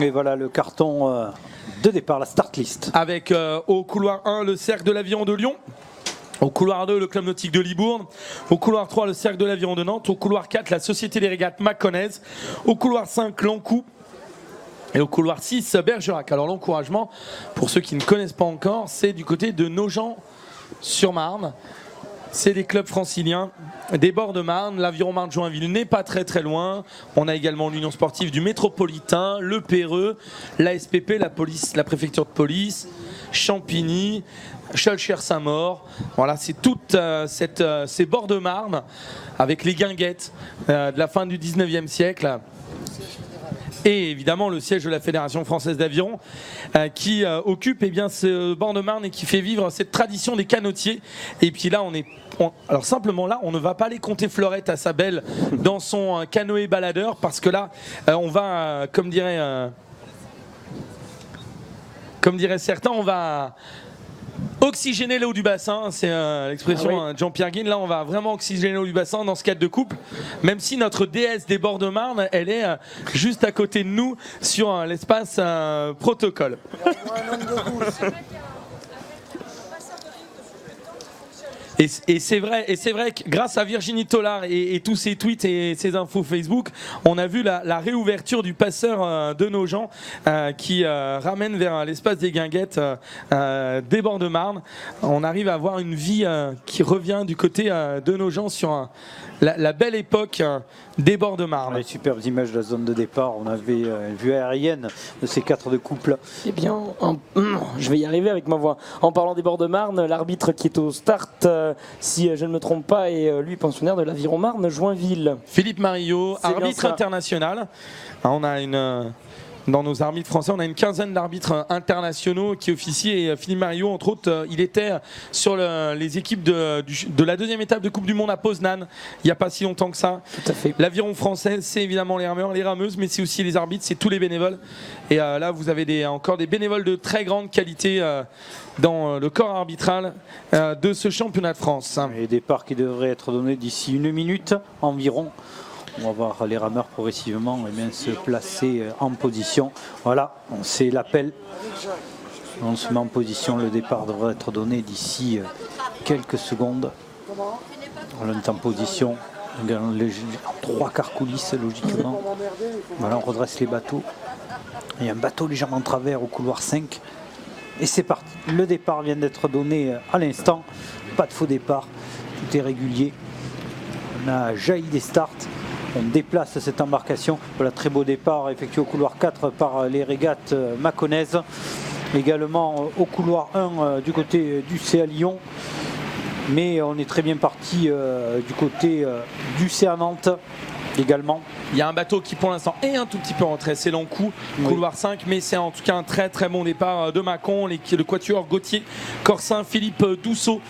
Et voilà le carton de départ, la start list. Avec au couloir 1 le Cercle de l'Aviron de Lyon. Au couloir 2, le Club Nautique de Libourne. Au couloir 3, le Cercle de l'Aviron de Nantes. Au couloir 4, la Société des Régates Mâconnaise. Au couloir 5, l'Ankou. Et au couloir 6, Bergerac. Alors l'encouragement, pour ceux qui ne connaissent pas encore, c'est du côté de Nogent-sur-Marne. C'est des clubs franciliens, des bords de Marne. L'Aviron Marne-Joinville n'est pas très très loin. On a également l'Union sportive du Métropolitain, le Péreux, la SPP, la police, la préfecture de police, Champigny, Schœlcher-Saint-Maur. Voilà, c'est toutes ces bords de Marne avec les guinguettes de la fin du 19e siècle. Et évidemment le siège de la Fédération française d'aviron qui occupe ce bord de Marne et qui fait vivre cette tradition des canotiers. Et puis là alors simplement là on ne va pas aller compter Fleurette à sa belle dans son canoë baladeur, parce que là on va comme diraient certains, on va oxygéner l'eau du bassin, c'est l'expression de Jean-Pierre Guine. Là on va vraiment oxygéner l'eau du bassin dans ce cadre de couple, même si notre déesse des bords de Marne, elle est juste à côté de nous sur l'espace protocole. Et c'est vrai que grâce à Virginie Tollard et tous ses tweets et ses infos Facebook, on a vu la réouverture du passeur de Nogent qui ramène vers l'espace des guinguettes des bords de Marne. On arrive à avoir une vie qui revient du côté de Nogent sur la belle époque des bords de Marne. Les superbes images de la zone de départ, on avait une vue aérienne de ces 4 de couple. Eh bien, je vais y arriver avec ma voix. En parlant des bords de Marne, l'arbitre qui est au start, si je ne me trompe pas, est lui pensionnaire de l'Aviron Marne-Joinville. Philippe Marillot, arbitre international. On a dans nos arbitres français, on a une quinzaine d'arbitres internationaux qui officient, et Philippe Marillot, entre autres, il était sur les équipes de la deuxième étape de Coupe du Monde à Poznan, il n'y a pas si longtemps que ça. Tout à fait. L'aviron français, c'est évidemment les rameurs, les rameuses, mais c'est aussi les arbitres, c'est tous les bénévoles. Et là, vous avez encore des bénévoles de très grande qualité dans le corps arbitral de ce championnat de France. Et départ qui devrait être donné d'ici 1 minute environ. On va voir les rameurs progressivement se placer en position. Voilà, c'est l'appel. On se met en position. Le départ devrait être donné d'ici quelques secondes. On est en position. En 3/4 coulisses, logiquement. Voilà, on redresse les bateaux. Il y a un bateau légèrement en travers au couloir 5. Et c'est parti. Le départ vient d'être donné à l'instant. Pas de faux départ. Tout est régulier. On a jailli des starts. On déplace cette embarcation. Voilà, très beau départ effectué au couloir 4 par les régates mâconnaises. Également au couloir 1 du côté du CA Lyon. Mais on est très bien parti du côté du CA Nantes également. Il y a un bateau qui pour l'instant est un tout petit peu rentré, c'est l'Ankou, couloir 5, mais c'est en tout cas un très très bon départ de Mâcon, le quatuor Gauthier, Corsin, Philippe Dousseau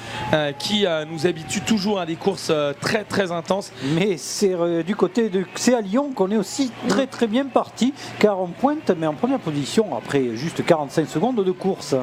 qui nous habitue toujours à des courses très très intenses. Mais c'est du côté de CA Lyon qu'on est aussi très très bien parti, car on pointe mais en première position après juste 45 secondes de course.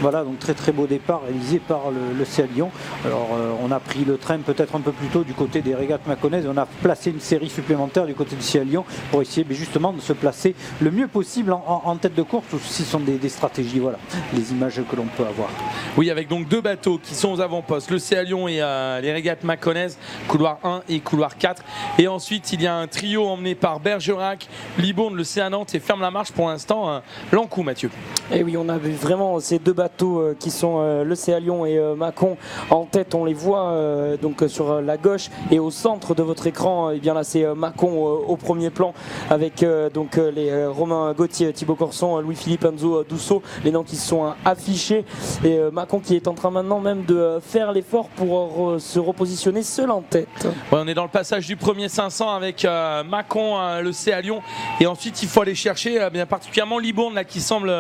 Voilà, donc très très beau départ réalisé par le CA Lyon. Alors on a pris le train peut-être un peu plus tôt du côté des régates mâconnaises. On a placé une série supplémentaire du côté du CA Lyon pour essayer justement de se placer le mieux possible en tête de course. Ce sont des stratégies, voilà, les images que l'on peut avoir. Oui, avec donc 2 bateaux qui sont aux avant-postes, le CA Lyon et les régates mâconnaises, couloir 1 et couloir 4. Et ensuite il y a un trio emmené par Bergerac, Libourne, le CA Nantes et ferme la marche pour l'instant l'Ankou, Mathieu. Et oui, on a vu vraiment ces 2 bateaux qui sont le CA Lyon et Mâcon en tête. On les voit donc sur la gauche et au centre de votre écran. Et bien là c'est Mâcon au premier plan avec donc les Romain Gauthier, Thibaut Corson, Louis-Philippe Enzo Dousseau, les noms qui se sont affichés, et Mâcon qui est en train maintenant même de faire l'effort pour se repositionner seul en tête. Ouais, on est dans le passage du premier 500 avec Mâcon, le CA Lyon, et ensuite il faut aller chercher bien particulièrement Libourne là, qui semble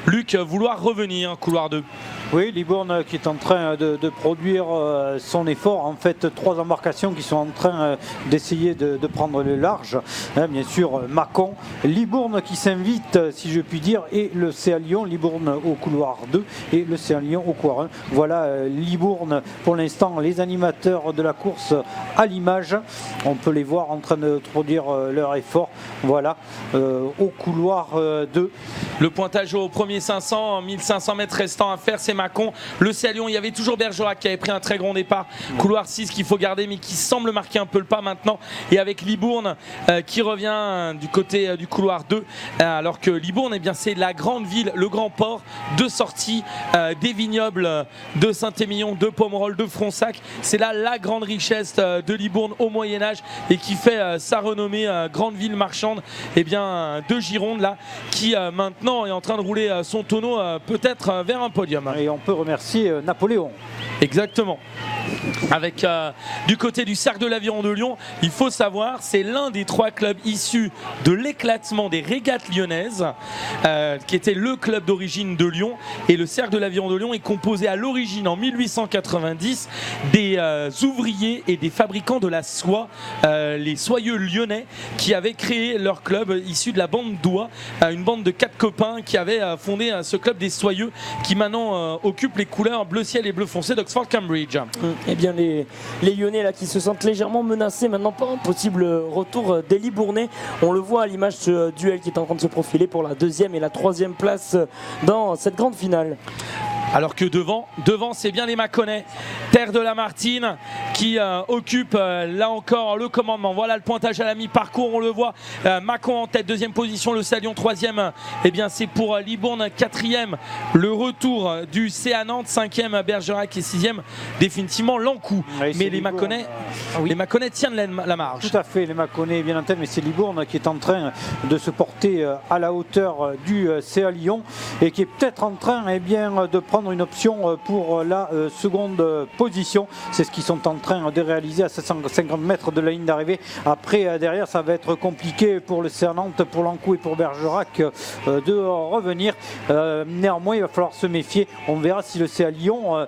Luc vouloir revenir, couloir 2. Oui, Libourne qui est en train de produire son effort. En fait, 3 embarcations qui sont en train d'essayer de prendre le large. Bien sûr, Mâcon, Libourne qui s'invite, si je puis dire, et le CA Lyon. Libourne au couloir 2 et le CA Lyon au couloir 1. Voilà Libourne, pour l'instant, les animateurs de la course à l'image. On peut les voir en train de produire leur effort. voilà, au couloir 2. Le pointage au premier 500, 1500 mètres restants à faire, c'est Mâcon. Le C à Lyon, il y avait toujours Bergerac qui avait pris un très grand départ. Couloir 6 qu'il faut garder, mais qui semble marquer un peu le pas maintenant. Et avec Libourne qui revient du côté du couloir 2, alors que Libourne, eh bien, c'est la grande ville, le grand port de sortie des vignobles de Saint-Émilion, de Pomerol, de Fronsac. C'est là la grande richesse de Libourne au Moyen-Âge et qui fait sa renommée, grande ville marchande, eh bien, de Gironde, là, qui maintenant est en train de rouler son tonneau peut-être vers un podium. Et on peut remercier Napoléon. Exactement. Avec du côté du Cercle de l'Aviron de Lyon, il faut savoir, c'est l'un des 3 clubs issus de l'éclatement des régates lyonnaises, qui était le club d'origine de Lyon. Et le Cercle de l'Aviron de Lyon est composé à l'origine en 1890 des ouvriers et des fabricants de la soie, les soyeux lyonnais, qui avaient créé leur club issu de la bande d'Oie, une bande de 4 copains qui avaient fondé ce club des soyeux qui maintenant occupe les couleurs bleu ciel et bleu foncé d'Oxford Cambridge. Eh bien les Lyonnais là qui se sentent légèrement menacés maintenant par un possible retour des Libournais. On le voit à l'image de ce duel qui est en train de se profiler pour la 2e et la 3e place dans cette grande finale. Alors que devant c'est bien les Mâconnais, terre de la Martine, qui occupe là encore le commandement. Voilà le pointage à la mi-parcours, on le voit. Mâcon en tête, 2e position, le C à Lyon 3e. Eh bien c'est pour Libourne, 4e. Le retour du C à Nantes, 5e Bergerac et 6e définitivement Lancoux. Oui, mais les Mâconnais, oui. les Mâconnais tiennent la marge. Tout à fait, les Mâconnais bien en tête, mais c'est Libourne qui est en train de se porter à la hauteur du C à Lyon et qui est peut-être en train de prendre une option pour la seconde position. C'est ce qu'ils sont en train de réaliser à 750 mètres de la ligne d'arrivée. Après, derrière, ça va être compliqué pour le C à Nantes, pour Lancoux et pour Bergerac de revenir. Néanmoins, il va falloir se méfier. On verra si le C à Lyon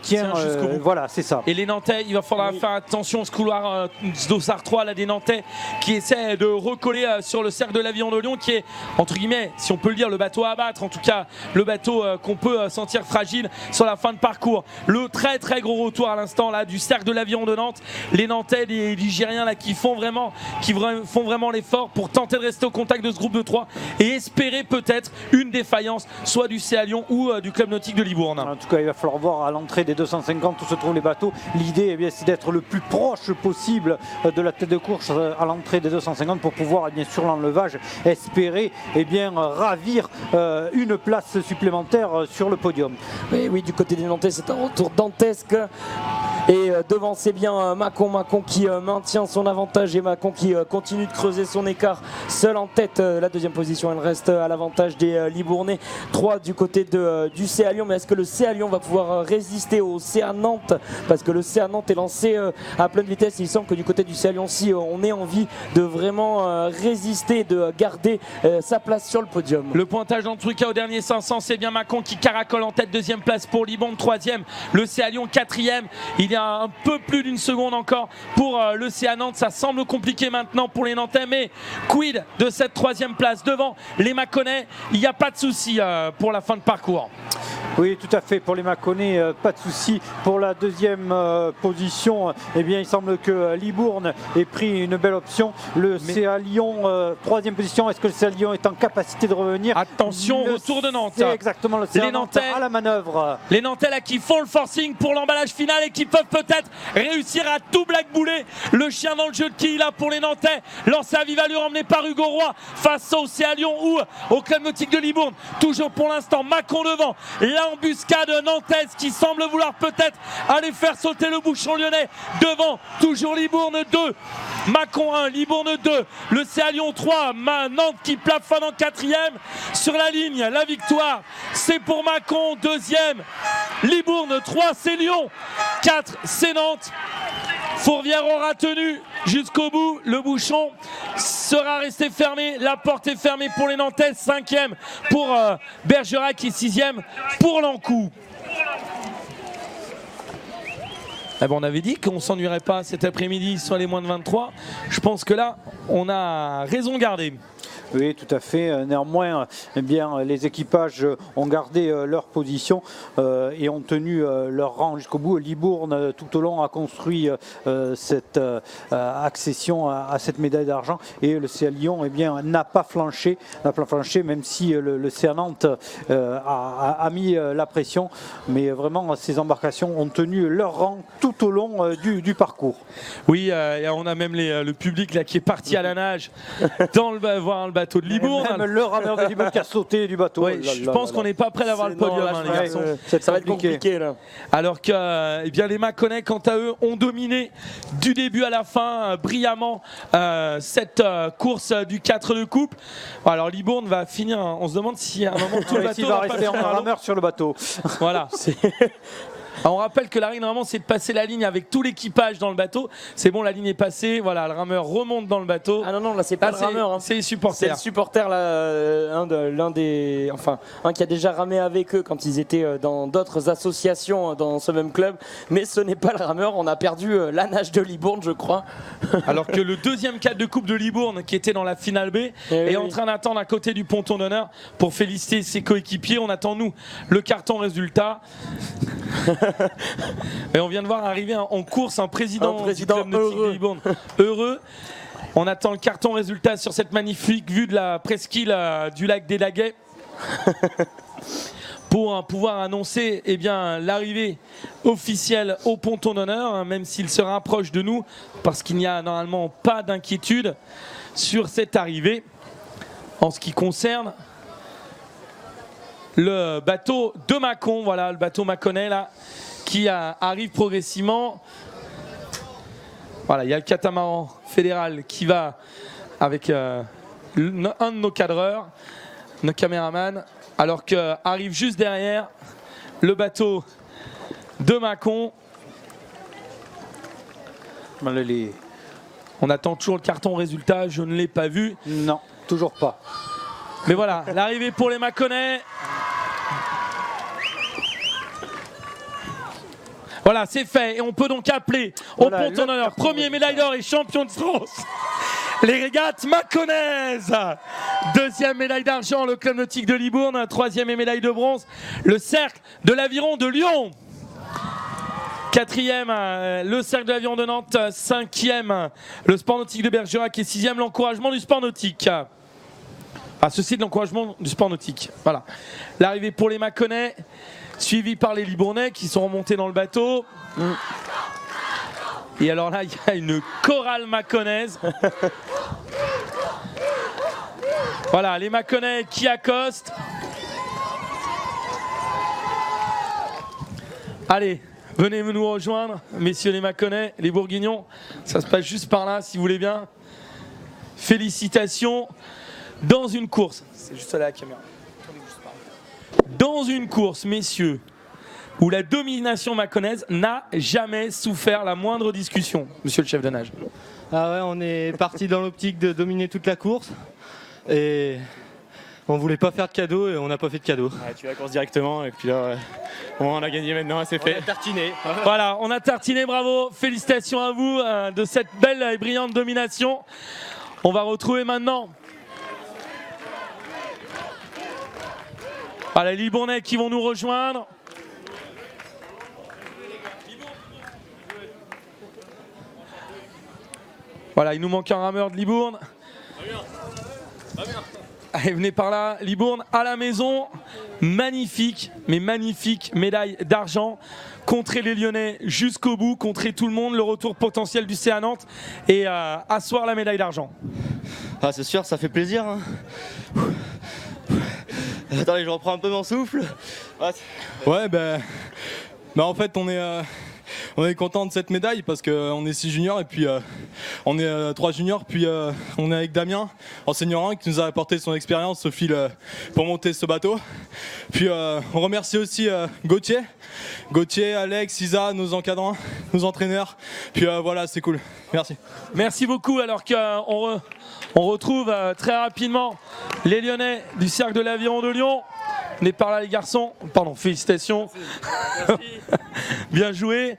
tient jusqu'au bout. Voilà, c'est ça. Et les Nantais, il va falloir faire attention, ce couloir Dossard 3 là, des Nantais qui essaie de recoller sur le Cercle de l'Aviron de Lyon, qui est entre guillemets, si on peut le dire, le bateau à abattre, en tout cas le bateau qu'on peut sentir fragile sur la fin de parcours. Le très très gros retour à l'instant là du Cercle de l'Aviron de Nantes. Les Nantais, les Ligériens là qui font vraiment l'effort pour tenter de rester au contact de ce groupe de 3 et espérer peut-être une défaillance soit du C à Lyon ou du club nautique de Libourne. En tout cas, il va falloir voir à l'entrée des 250 où se trouvent les bateaux. L'idée, c'est d'être le plus proche possible de la tête de course à l'entrée des 250 pour pouvoir, sur l'enlevage, espérer ravir une place supplémentaire sur le podium. Oui, du côté des Nantais, c'est un retour dantesque. Et devant, c'est bien Mâcon qui maintient son avantage et Mâcon qui continue de creuser son écart. Seul en tête, la 2e position, elle reste à l'avantage des Libournais. 3 du côté du C à Lyon. Mais est-ce que le C à Lyon va pouvoir résister au C à Nantes? Parce que le C à Nantes est lancé à pleine vitesse. Il semble que du côté du C à Lyon, si on ait envie de vraiment résister, de garder sa place sur le podium. Le pointage dans tous les cas au dernier 500, c'est bien Mâcon qui caracole en tête. 2e place pour Libourne, 3e. Le C à Lyon, 4e. Il y a un peu plus d'une seconde encore pour le C à Nantes. Ça semble compliqué maintenant pour les Nantais, mais quid de cette 3e place devant les Mâconnais? Il n'y a pas de souci pour la fin de parcours. Oui, tout à fait. Pour les Mâconnais, pas de souci. Pour la 2e position, il semble que Libourne ait pris une belle option. Le C à Lyon, 3e position. Est-ce que le C à Lyon est en capacité de revenir? Attention, retour de Nantes. C'est exactement le C à Nantes à la manœuvre. Les Nantais là qui font le forcing pour l'emballage final et qui peuvent peut-être réussir à tout blackbouler. Le chien dans le jeu de qui là pour les Nantais. Lancé à vive allure, emmené par Hugo Roy face au C à Lyon ou au club nautique de Libourne. Toujours pour l'instant Mâcon devant. L'embuscade nantaise qui semble vouloir peut-être aller faire sauter le bouchon lyonnais. Devant, toujours Libourne 2, Mâcon 1, Libourne 2, le C à Lyon 3, Nantes qui plafonne en 4e. Sur la ligne, la victoire, c'est pour Mâcon, 2e, Libourne 3, c'est Lyon, 4, c'est Nantes. Fourvière aura tenu jusqu'au bout, le bouchon sera resté fermé, la porte est fermée pour les Nantais, 5e pour Bergerac et 6e pour Lancoux. On avait dit qu'on ne s'ennuierait pas cet après-midi sur les moins de 23. Je pense que là, on a raison gardée. Oui, tout à fait. Néanmoins, eh bien, les équipages ont gardé leur position et ont tenu leur rang jusqu'au bout. Libourne, tout au long, a construit cette accession à cette médaille d'argent et le CA Lyon, eh bien, n'a pas flanché, même si le CA Nantes a mis la pression. Mais vraiment, ces embarcations ont tenu leur rang tout au long du parcours. Oui, et on a même le public là qui est parti à la nage voir le bateau de Libourne. Même le rameur de Libourne qui a sauté du bateau. Ouais, je pense qu'on n'est pas prêt d'avoir le podium, les garçons. Ça va être compliqué là. Alors que bien, les Mâconnais, quant à eux, ont dominé du début à la fin brillamment cette course du 4 de coupe. Alors Libourne va finir, on se demande si à un moment tout le bateau va rester en rameur sur le bateau. Voilà. On rappelle que la règle normalement c'est de passer la ligne avec tout l'équipage dans le bateau. C'est bon, la ligne est passée. Voilà, le rameur remonte dans le bateau. Ah non, là c'est pas le rameur. Hein. C'est les supporters. C'est le supporter là, un qui a déjà ramé avec eux quand ils étaient dans d'autres associations dans ce même club. Mais ce n'est pas le rameur. On a perdu la nage de Libourne, je crois. Alors que le deuxième 4 de coupe de Libourne, qui était dans la finale B, est en train d'attendre à côté du ponton d'honneur pour féliciter ses coéquipiers. On attend nous le carton résultat. Et on vient de voir arriver en course un président du club nautique de Libourne heureux. On attend le carton résultat sur cette magnifique vue de la presqu'île du lac des Laguets pour pouvoir annoncer l'arrivée officielle au ponton d'honneur, même s'il se rapproche de nous, parce qu'il n'y a normalement pas d'inquiétude sur cette arrivée en ce qui concerne le bateau de Mâcon. Voilà, le bateau mâconnais là qui arrive progressivement. Voilà, il y a le catamaran fédéral qui va avec un de nos cadreurs, nos caméramans, alors que arrive juste derrière le bateau de Mâcon. On attend toujours le carton résultat, je ne l'ai pas vu. Non, toujours pas. Mais voilà, l'arrivée pour les Mâconnais. Voilà, c'est fait et on peut donc appeler au ponton d'honneur premier médaille d'or et champion de France les régates mâconnaises. Deuxième médaille d'argent, le club nautique de Libourne. Troisième médaille de bronze, le cercle de l'aviron de Lyon. Quatrième, le cercle de l'aviron de Nantes. Cinquième, le sport nautique de Bergerac. Et sixième, l'encouragement du sport nautique. Ceci de l'encouragement du sport nautique. Voilà. L'arrivée pour les Mâconnais, suivi par les Libournais qui sont remontés dans le bateau. Et alors là, il y a une chorale mâconnaise. Voilà, les Mâconnais qui accostent. Allez, venez nous rejoindre, messieurs les Mâconnais, les Bourguignons. Ça se passe juste par là, si vous voulez bien. Félicitations. Dans une course, c'est juste là la caméra. Dans une course, messieurs, où la domination mâconnaise n'a jamais souffert la moindre discussion, monsieur le chef de nage. Ah ouais, on est parti dans l'optique de dominer toute la course et on voulait pas faire de cadeau et on n'a pas fait de cadeau. Ouais, tu la course directement et puis là, on a gagné maintenant, c'est fait. On a tartiné. Voilà, on a tartiné, bravo, félicitations à vous de cette belle et brillante domination. On va retrouver maintenant les Libournais qui vont nous rejoindre. Voilà, il nous manque un rameur de Libourne. Allez, venez par là, Libourne à la maison. Magnifique, mais magnifique médaille d'argent. Contrer les Lyonnais jusqu'au bout, contrer tout le monde, le retour potentiel du CA Nantes et asseoir la médaille d'argent. Ah, c'est sûr, ça fait plaisir. Hein. Attendez, je reprends un peu mon souffle. Ouais, en fait, on est content de cette médaille parce qu'on est 6 juniors et puis on est 3 juniors, puis on est avec Damien en senior 1 qui nous a apporté son expérience au fil pour monter ce bateau. Puis on remercie aussi Gauthier, Alex, Isa, nos encadrants, nos entraîneurs. Puis voilà, c'est cool. Merci. Merci beaucoup. Alors qu'on retrouve très rapidement les Lyonnais du cercle de l'aviron de Lyon. On est par là les garçons. Pardon, félicitations. Merci. Bien joué.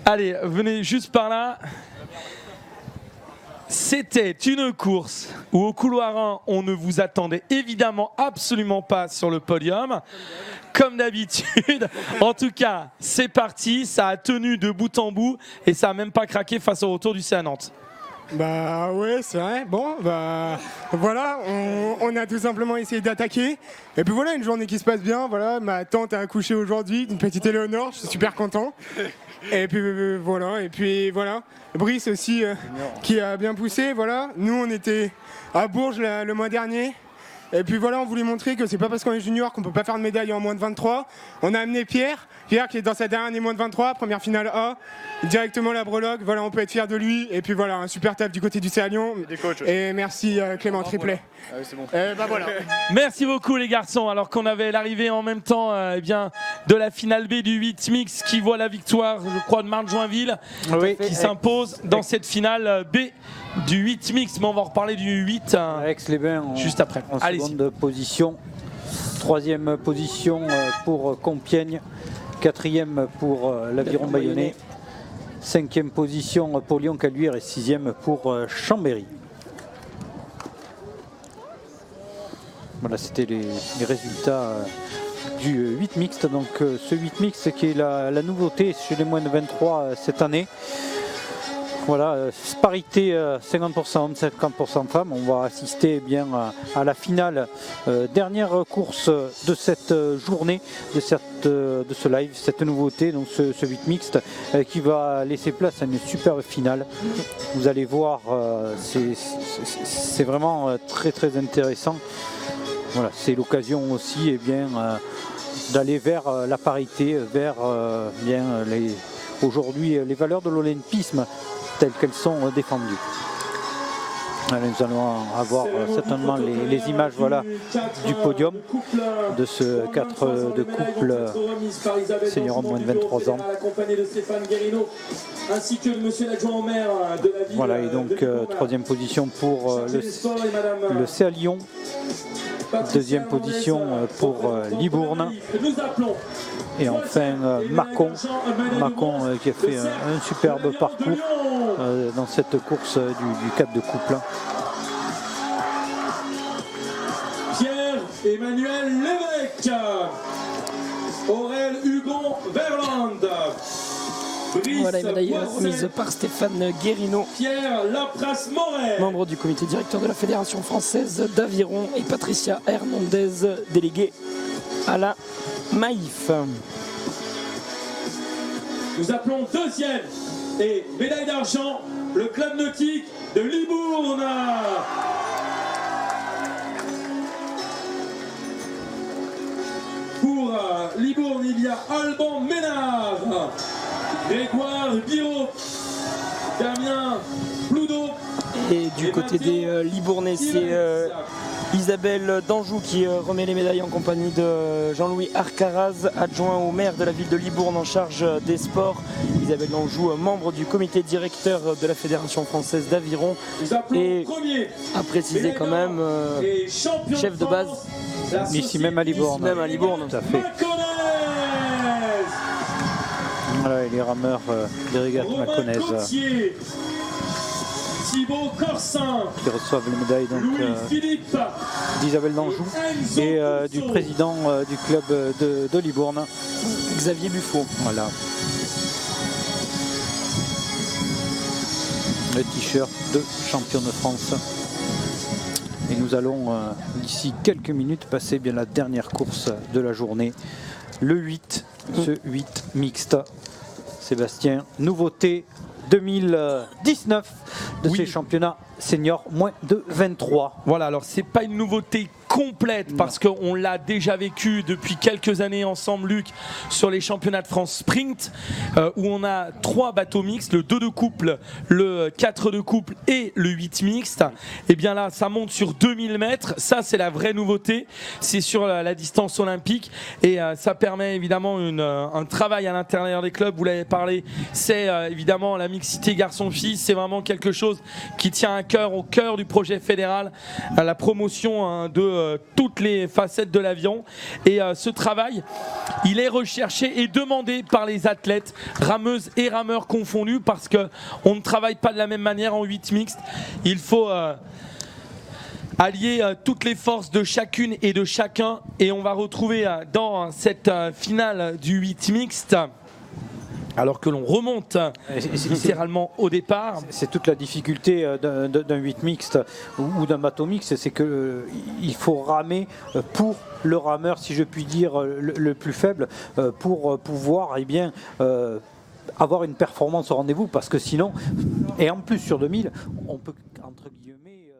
Allez, venez juste par là. C'était une course où au couloir 1, on ne vous attendait évidemment absolument pas sur le podium, comme d'habitude. En tout cas, c'est parti, ça a tenu de bout en bout et ça n'a même pas craqué face au retour du CA Nantes. Bah ouais, c'est vrai. Bon, bah voilà, on a tout simplement essayé d'attaquer. Et puis voilà, une journée qui se passe bien. Voilà, ma tante a accouché aujourd'hui d'une petite Éléonore, je suis super content. Et puis voilà. Brice aussi qui a bien poussé. Voilà, nous on était à Bourges le mois dernier. Et puis voilà, on voulait montrer que c'est pas parce qu'on est junior qu'on peut pas faire de médaille en moins de 23. On a amené Pierre qui est dans sa dernière année moins de 23, première finale A, directement la breloque. Voilà, on peut être fier de lui. Et puis voilà, un super taf du côté du CA Lyon. Et merci Clément Triplet. Ah oui, c'est bon. Voilà. Merci beaucoup les garçons, alors qu'on avait l'arrivée en même temps de la finale B du 8 mix qui voit la victoire, je crois, de Marc Joinville qui s'impose dans cette finale B du 8 mix, mais on va en reparler du 8 Aix-les-Bains juste après. En seconde position, troisième position pour Compiègne, quatrième pour l'Aviron Bayonnais, cinquième position pour Lyon-Caluire et sixième pour Chambéry. Voilà, c'était les résultats du 8 mixte. Donc ce 8 mixte qui est la nouveauté chez les moins de 23 cette année. Voilà, parité 50% hommes, 50% femmes. On va assister bien à la finale, dernière course de cette journée, de ce live, cette nouveauté, donc ce 8 mixte qui va laisser place à une superbe finale. Vous allez voir, c'est vraiment très très intéressant. Voilà, c'est l'occasion aussi d'aller vers la parité, vers aujourd'hui les valeurs de l'olympisme telles qu'elles sont défendues. Allez, nous allons avoir certainement les images du podium de ce 4 de couple senior moins de 23 ans. Voilà, et donc troisième position pour le CA Lyon. Deuxième position pour Libourne. Et enfin Mâcon qui a fait un superbe parcours dans cette course du 4 de couple. Pierre-Emmanuel Lévesque, Aurel Hugon Verland, Voilà, médaille remise par Stéphane Guérino, Pierre Lapras-Moret, membre du comité directeur de la Fédération française d'aviron, et Patricia Hernandez, déléguée à la Maïf. Nous appelons deuxième et médaille d'argent le club nautique de Libourne. Pour Libourne, il y a Alban Ménard, Grégoire Biro, Damien Ploudot. Et du côté des Libournais, c'est Isabelle d'Anjou qui remet les médailles en compagnie de Jean-Louis Arcaraz, adjoint au maire de la ville de Libourne en charge des sports. Isabelle d'Anjou, membre du comité directeur de la Fédération française d'aviron, et à préciser quand même, chef de base Ici même à Libourne. Tout à fait. Voilà, et les rameurs des régates mâconnaises Thibaut Corsin, qui reçoivent les médailles d'Isabelle d'Anjou et du président du club de Libourne, Xavier Buffo. Voilà. Le t-shirt de champion de France. Et nous allons d'ici quelques minutes passer bien la dernière course de la journée, le 8, ce 8 mixte. Sébastien, nouveauté 2019 de ces championnats seniors moins de 23. Voilà, alors c'est pas une nouveauté complète parce qu'on l'a déjà vécu depuis quelques années ensemble, Luc, sur les championnats de France sprint où on a 3 bateaux mixtes, le 2 de couple, le 4 de couple et le 8 mixte. Et bien là, ça monte sur 2000 mètres. Ça, c'est la vraie nouveauté. C'est sur la distance olympique et ça permet évidemment un travail à l'intérieur des clubs. Vous l'avez parlé, c'est évidemment la mixité garçon-fille. C'est vraiment quelque chose qui tient à cœur, au cœur du projet fédéral, la promotion de toutes les facettes de l'avion. Et ce travail, il est recherché et demandé par les athlètes, rameuses et rameurs confondus, parce qu'on ne travaille pas de la même manière en 8 mixte. Il faut allier toutes les forces de chacune et de chacun. Et on va retrouver dans cette finale du 8 mixte, alors que l'on remonte littéralement au départ. C'est toute la difficulté d'un 8 mixte ou d'un bateau mixte, c'est qu'il faut ramer pour le rameur, si je puis dire, le plus faible, pour pouvoir avoir une performance au rendez-vous, parce que sinon, et en plus sur 2000, on peut entre guillemets